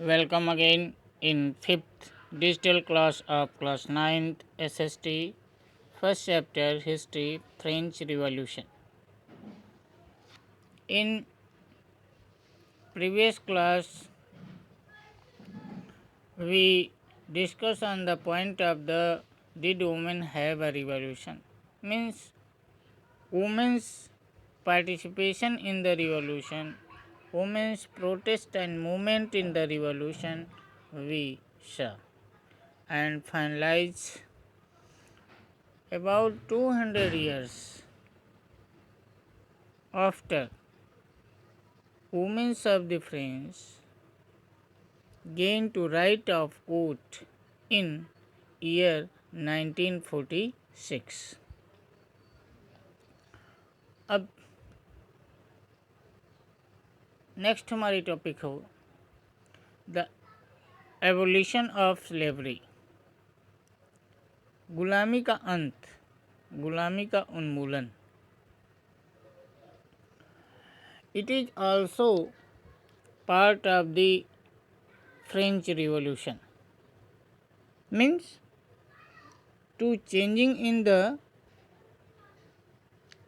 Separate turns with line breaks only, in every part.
Welcome again in fifth digital class of class 9th SST, first chapter History French Revolution. In previous class, we discussed on the point of the did women have a revolution? Means women's participation in the revolution, women's protest and movement in the revolution we saw and finalize about 200 years after women of the French gained to right of vote in year 1946. अब next हमारी topic हो the evolution of slavery, गुलामी का अंत, गुलामी का उन्मूलन. It is also part of the French Revolution. Means to changing in the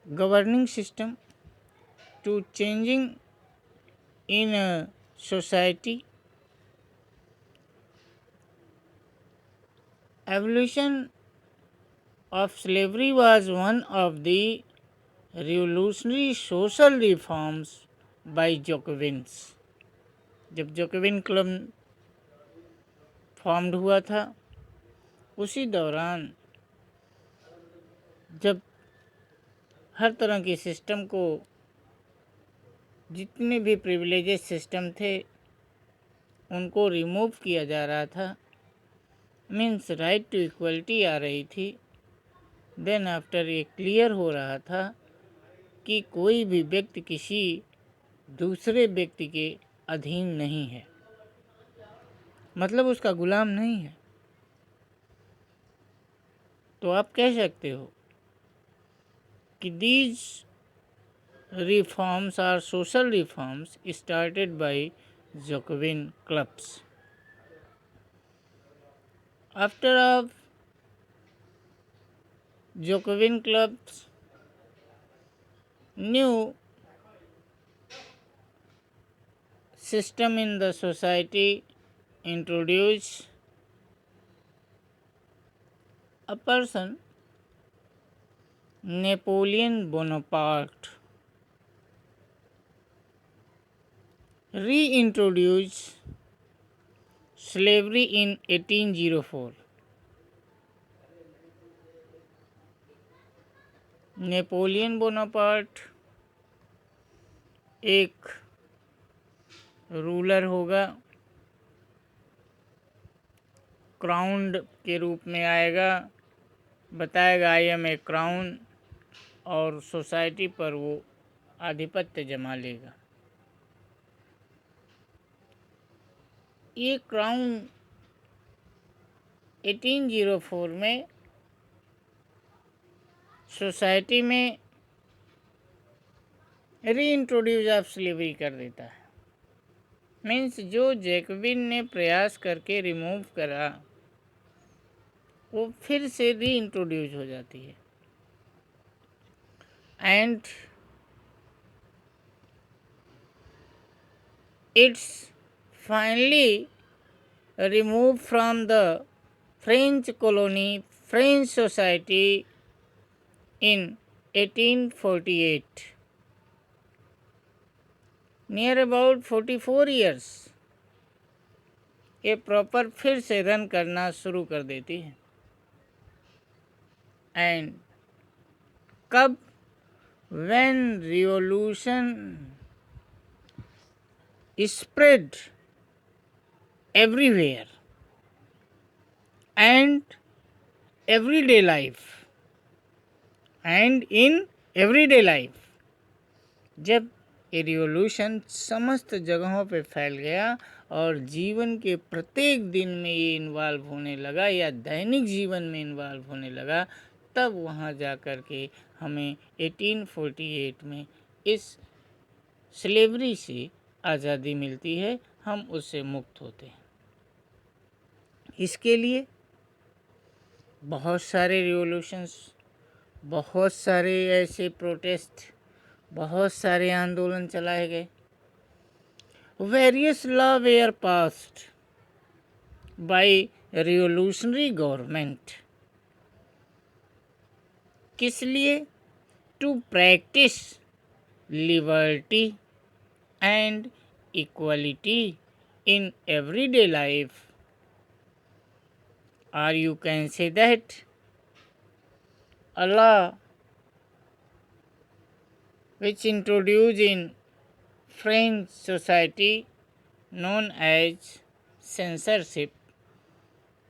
governing system, to changing in a society. Abolition of slavery was one of the revolutionary social reforms by Jacobins. जब Jacobin club formed हुआ था उसी दौरान जब हर तरह की system को, जितने भी प्रिविलेजेस सिस्टम थे उनको रिमूव किया जा रहा था, मीन्स राइट टू इक्वलिटी आ रही थी, देन आफ्टर ये क्लियर हो रहा था कि कोई भी व्यक्ति किसी दूसरे व्यक्ति के अधीन नहीं है, मतलब उसका गुलाम नहीं है. तो आप कह सकते हो कि these reforms are social reforms started by Jacobin clubs. After of Jacobin clubs, new system in the society introduced a person, Napoleon Bonaparte, reintroduced slavery in 1804. Napoleon Bonaparte एक रूलर होगा, क्राउन्ड के रूप में आएगा, बताएगा आई एम ए क्राउन, और society पर वो आधिपत्य जमा लेगा. ये क्राउन 1804 में सोसाइटी में रीइंट्रोड्यूस ऑफ स्लेवरी कर देता है. मीन्स जो जैकोबिन ने प्रयास करके रिमूव करा वो फिर से रीइंट्रोड्यूस हो जाती है. And it's finally remove from the French colony, French society in 1848. Near about 44 years ये प्रॉपर फिर से रन करना शुरू कर देती है. एंड कब, when revolution spread everywhere and everyday life, and in everyday life, जब ये रिवॉल्यूशन समस्त जगहों पे फैल गया और जीवन के प्रत्येक दिन में ये इन्वॉल्व होने लगा या दैनिक जीवन में इन्वॉल्व होने लगा, तब वहाँ जा कर के हमें 1848 में इस स्लेवरी से आज़ादी मिलती है. हम उससे मुक्त होते हैं। इसके लिए बहुत सारे रिवॉल्यूशंस, बहुत सारे ऐसे प्रोटेस्ट, बहुत सारे आंदोलन चलाए गए। Various law were passed by revolutionary government. किस लिए? To practice liberty and equality in everyday life, or you can say that a law which introduced in French society known as censorship.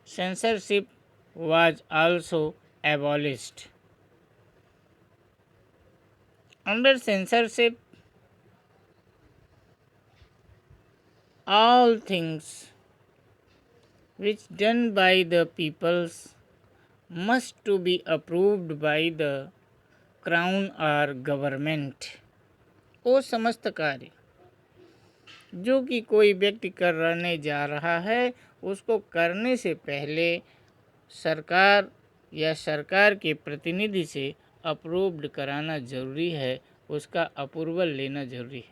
Censorship was also abolished. Under censorship, all things which done by the peoples must to be approved by the crown or government. वो समस्त कार्य जो कि कोई व्यक्ति करने जा रहा है, उसको करने से पहले सरकार या सरकार के प्रतिनिधि से अप्रूव्ड कराना जरूरी है, उसका अप्रूवल लेना जरूरी है।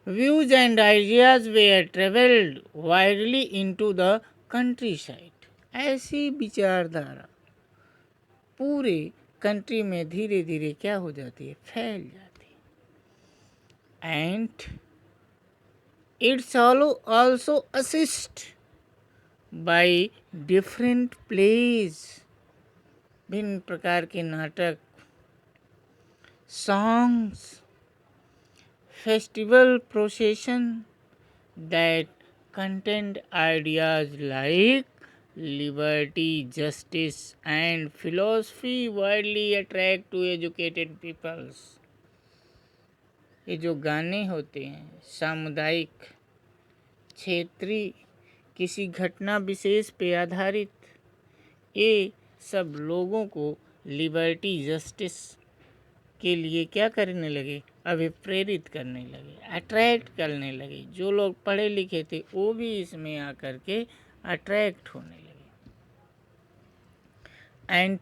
Views and ideas were travelled widely into the countryside. ऐसी विचारधारा पूरे कंट्री में धीरे धीरे क्या हो जाती है, फैल जाती है। And it's also assist by different plays, भिन्न प्रकार के नाटक, songs, festival procession that contain ideas like liberty, justice and philosophy widely attract to educated peoples। ये जो गाने होते हैं सामुदायिक, क्षेत्रीय, किसी घटना विशेष पे आधारित, ये सब लोगों को लिबर्टी, जस्टिस के लिए क्या करने लगे, अभिप्रेरित करने लगे, अट्रैक्ट करने लगे। जो लोग पढ़े लिखे थे वो भी इसमें आकर के अट्रैक्ट होने लगे। एंड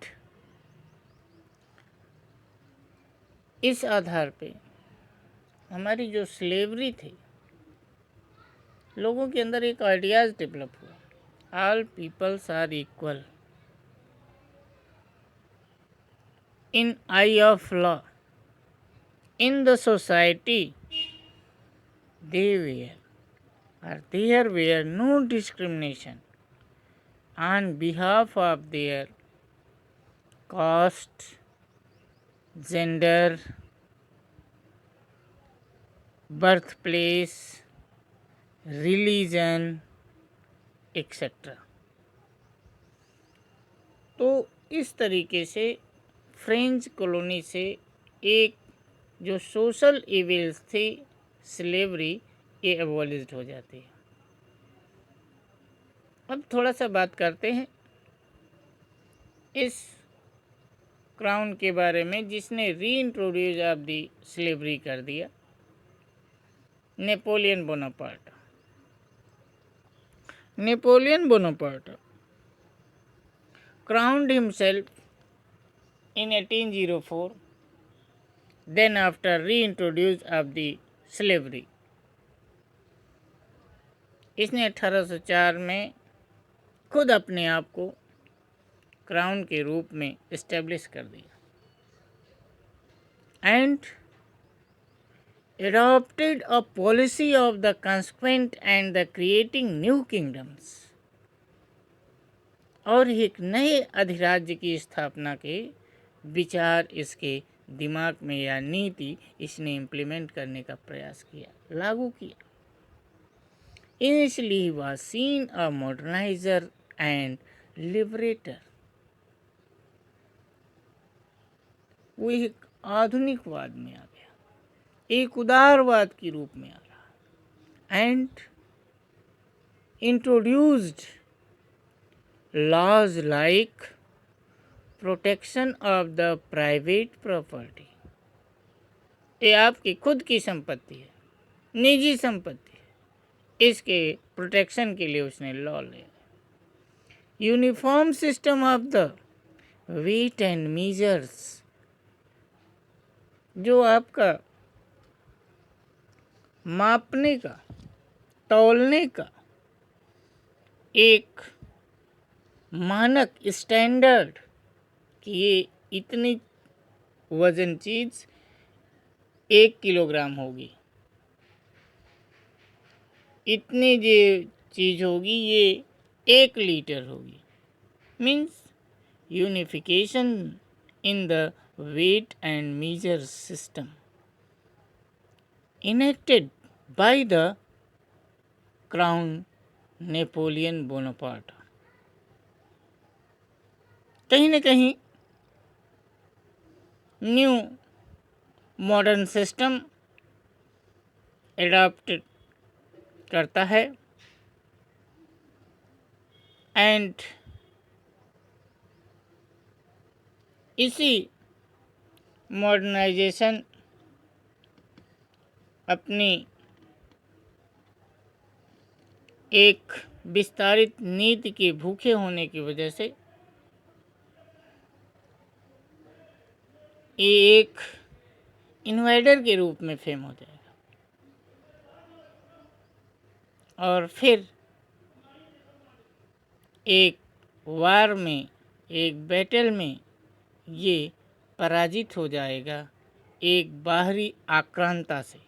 इस आधार पे हमारी जो स्लेवरी थी, लोगों के अंदर एक आइडियाज डेवलप हुआ, all peoples are equal in eye of law in the society, there were no discrimination on behalf of their caste, gender, birthplace, religion etcetera. तो इस तरीके से फ्रेंच कॉलोनी से एक जो सोशल इविल्स थी, स्लेवरी, ये एबॉलिश्ड हो जाती है। अब थोड़ा सा बात करते हैं इस क्राउन के बारे में जिसने री इंट्रोड्यूस ऑफ दी स्लेवरी कर दिया, Napoleon Bonaparte. Napoleon Bonaparte crowned himself in 1804, then after reintroduce of the slavery। इसने 1804 में खुद अपने आप को क्राउन के रूप में इस्टेब्लिश कर दिया and adopted a policy of the consequent and the creating new kingdoms। और एक नए अधिराज्य की स्थापना के विचार इसके दिमाग में या नीति इसने इम्प्लीमेंट करने का प्रयास किया, लागू किया। Initially he was seen a modernizer and liberator। वो एक आधुनिकवाद में आ गया, एक उदारवाद के रूप में आ रहा, and introduced laws like protection of the private property. ये आपकी खुद की संपत्ति है, निजी संपत्ति, इसके प्रोटेक्शन के लिए उसने लॉ लिया। Uniform system of the weight and measures, जो आपका मापने का, तौलने का एक मानक स्टैंडर्ड कि ये इतनी वजन चीज 1 किलोग्राम होगी, इतनी जो चीज होगी ये 1 लीटर होगी, means unification in the weight and measure system enacted by the Crown Napoleon Bonaparte. कहीं न कहीं न्यू मॉडर्न सिस्टम एडॉप्ट करता है एंड इसी मॉडर्नाइजेशन अपनी एक विस्तारित नीति के भूखे होने की वजह से ये एक इन्वाइडर के रूप में फेम हो जाएगा और फिर एक वार में, एक बैटल में ये पराजित हो जाएगा एक बाहरी आक्रांता से।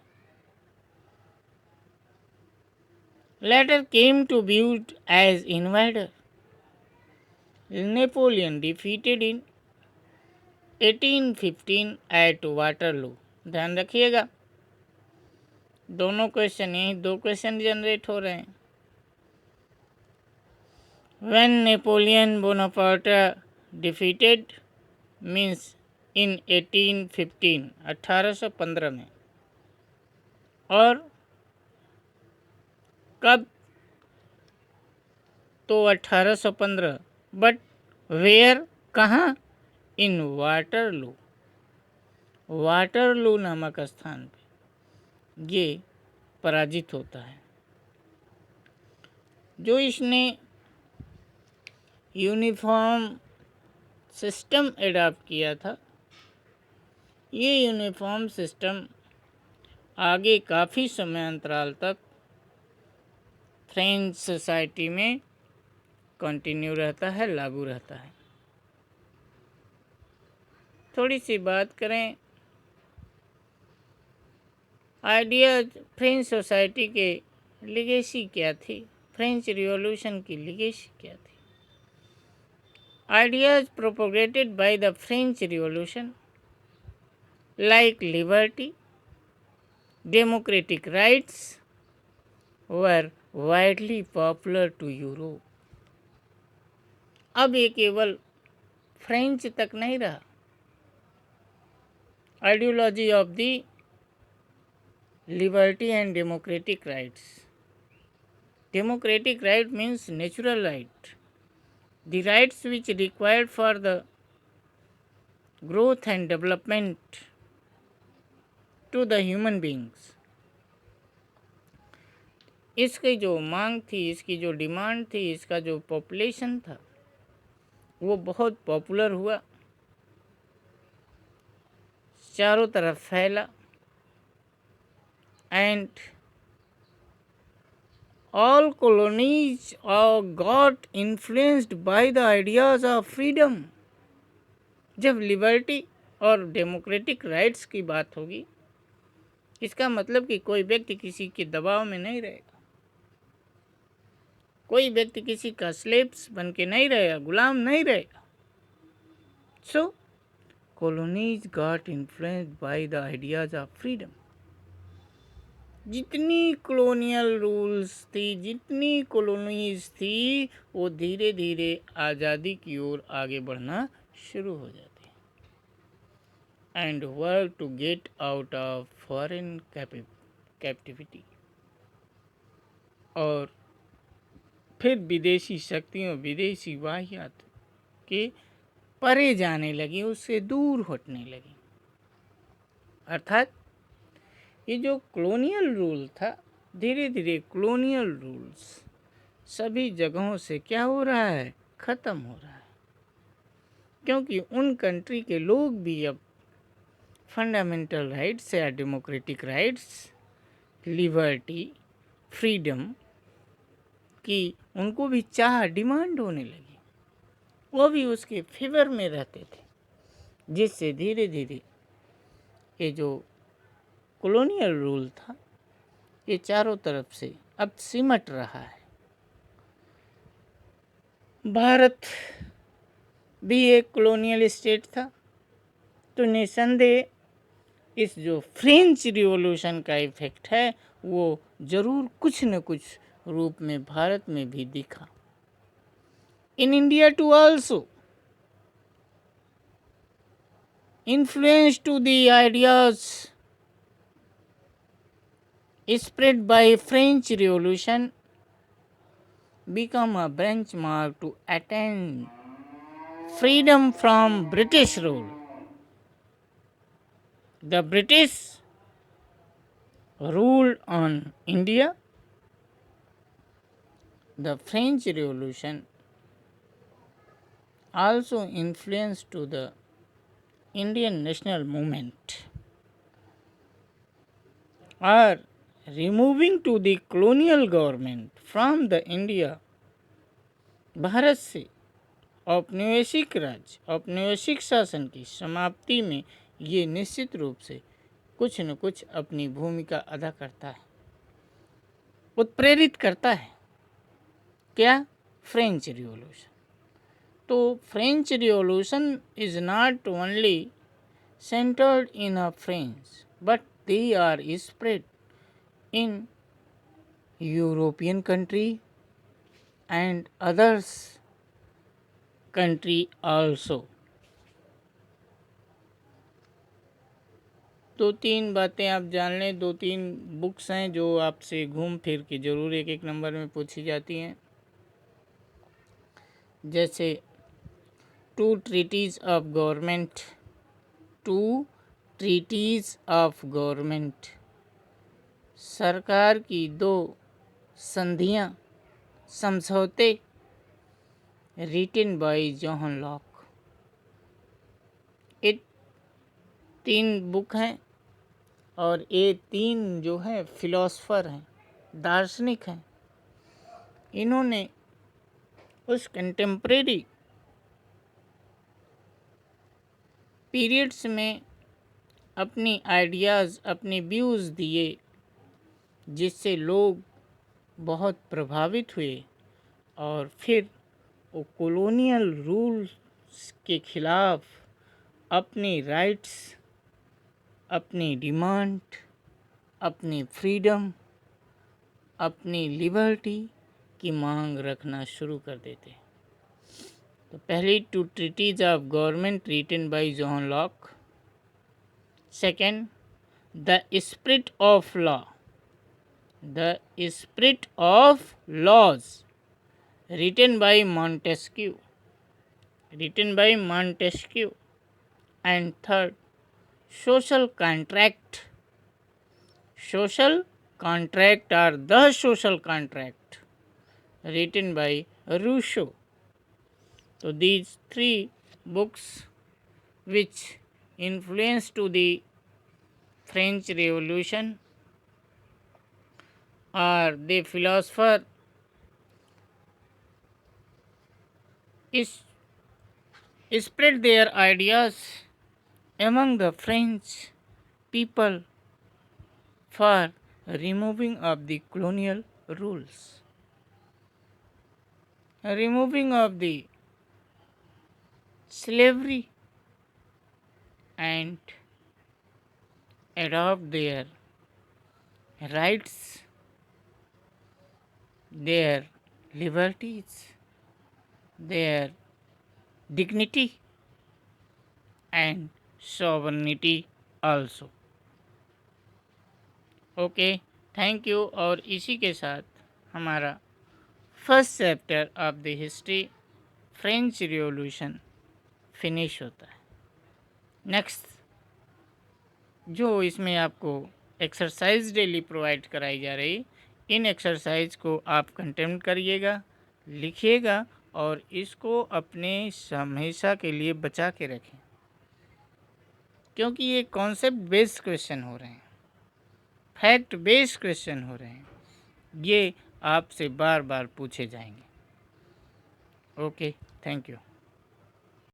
Later came to viewed as invader. Napoleon defeated in 1815 at Waterloo। ध्यान रखिएगा, दोनों क्वेश्चन यही 2 क्वेश्चन जनरेट हो रहे हैं। When Napoleon Bonaparte defeated means in 1815, 1815 में, और कब? तो 1815, बट वेयर, कहाँ? इन वाटरलू, वाटरलू नामक स्थान पे ये पराजित होता है। जो इसने यूनिफॉर्म सिस्टम एडॉप्ट किया था, ये यूनिफॉर्म सिस्टम आगे काफ़ी समय अंतराल तक फ्रेंच सोसाइटी में कंटिन्यू रहता है, लागू रहता है। थोड़ी सी बात करें आइडियाज, फ्रेंच सोसाइटी के लिगेसी क्या थी, फ्रेंच रिवॉल्यूशन की लिगेसी क्या थी। Ideas propagated by the French revolution like liberty, democratic rights were widely popular to Europe. अब ये केवल फ्रेंच तक नहीं रहा। Ideology of the liberty and democratic rights. Democratic right means natural right, the rights which required for the growth and development to the human beings. इसकी जो मांग थी, इसकी जो डिमांड थी, इसका जो पॉपुलेशन था, वो बहुत पॉपुलर हुआ, चारों तरफ फैला and all colonies got influenced by the ideas of freedom. जब लिबर्टी और डेमोक्रेटिक राइट्स की बात होगी, इसका मतलब कि कोई व्यक्ति किसी के दबाव में नहीं रहेगा, कोई व्यक्ति किसी का स्लेव्स बन के नहीं रहेगा, गुलाम नहीं रहेगा। सो colonies got influenced by the ideas of freedom। जितनी कॉलोनियल रूल्स थी, जितनी कॉलोनीज थी, वो धीरे धीरे आज़ादी की ओर आगे बढ़ना शुरू हो जाती and work to get out of foreign captivity. और फिर विदेशी शक्तियों, विदेशी वाहियात के परे जाने लगी, उससे दूर हटने लगी। अर्थात ये जो कॉलोनियल रूल था, धीरे धीरे कॉलोनियल रूल्स सभी जगहों से क्या हो रहा है, ख़त्म हो रहा है, क्योंकि उन कंट्री के लोग भी अब फंडामेंटल राइट्स या डेमोक्रेटिक राइट्स, लिबर्टी, फ्रीडम की उनको भी चाह, डिमांड होने लगी, वो भी उसके फेवर में रहते थे, जिससे धीरे धीरे ये जो कॉलोनियल रूल था ये चारों तरफ से अब सिमट रहा है। भारत भी एक कॉलोनियल स्टेट था, तो निसंदेह इस जो फ्रेंच रिवॉल्यूशन का इफेक्ट है वो ज़रूर कुछ न कुछ रूप में भारत में भी दिखा। In India too also influence to the ideas spread by French Revolution become a benchmark to attain freedom from British rule. The British ruled on India. The French Revolution also influenced to the Indian national movement, or removing to the colonial government from the India। Bharat से औपनिवेशिक राज्य, औपनिवेशिक शासन की समाप्ति में ये निश्चित रूप से कुछ न कुछ अपनी भूमिका अदा करता है, उत्प्रेरित करता है। क्या? French revolution. तो French revolution is not only centred in a French, but they are spread in European country and others country also. दो तीन बातें आप जान लें, दो तीन बुक्स हैं जो आपसे घूम फिर के ज़रूर एक एक नंबर में पूछी जाती हैं, जैसे two treatises of government, two treatises of government, सरकार की दो संधियां, समझौते, रिटन बाय जॉन लॉक। ये तीन बुक हैं और ये तीन जो हैं फिलोसफर हैं, दार्शनिक हैं। इन्होंने उस कंटेम्प्रेरी पीरियड्स में अपनी आइडियाज़, अपने व्यूज़ दिए, जिससे लोग बहुत प्रभावित हुए और फिर वो कॉलोनियल रूल्स के खिलाफ अपनी राइट्स, अपनी डिमांड, अपनी फ्रीडम, अपनी लिबर्टी की मांग रखना शुरू कर देते। तो पहली two treatises of government written by John Locke, second the spirit of law, the spirit of laws written by Montesquieu, and third social contract, or the social contract written by Rousseau। So these three books which influenced to the French Revolution, or the philosopher is spread their ideas among the French people for removing of the colonial rules, removing of the slavery, and adopt their rights, their liberties, their dignity and sovereignty also। Okay, thank you. और इसी के साथ हमारा first chapter of the history French revolution finish होता है। Next जो इसमें आपको एक्सरसाइज डेली प्रोवाइड कराई जा रही, इन एक्सरसाइज को आप कंटेम्प्ट करिएगा, लिखिएगा और इसको अपने हमेशा के लिए बचा के रखें, क्योंकि ये कॉन्सेप्ट बेस्ड क्वेश्चन हो रहे हैं, फैक्ट बेस्ड क्वेश्चन हो रहे हैं, ये आपसे बार बार पूछे जाएंगे। Okay, thank you.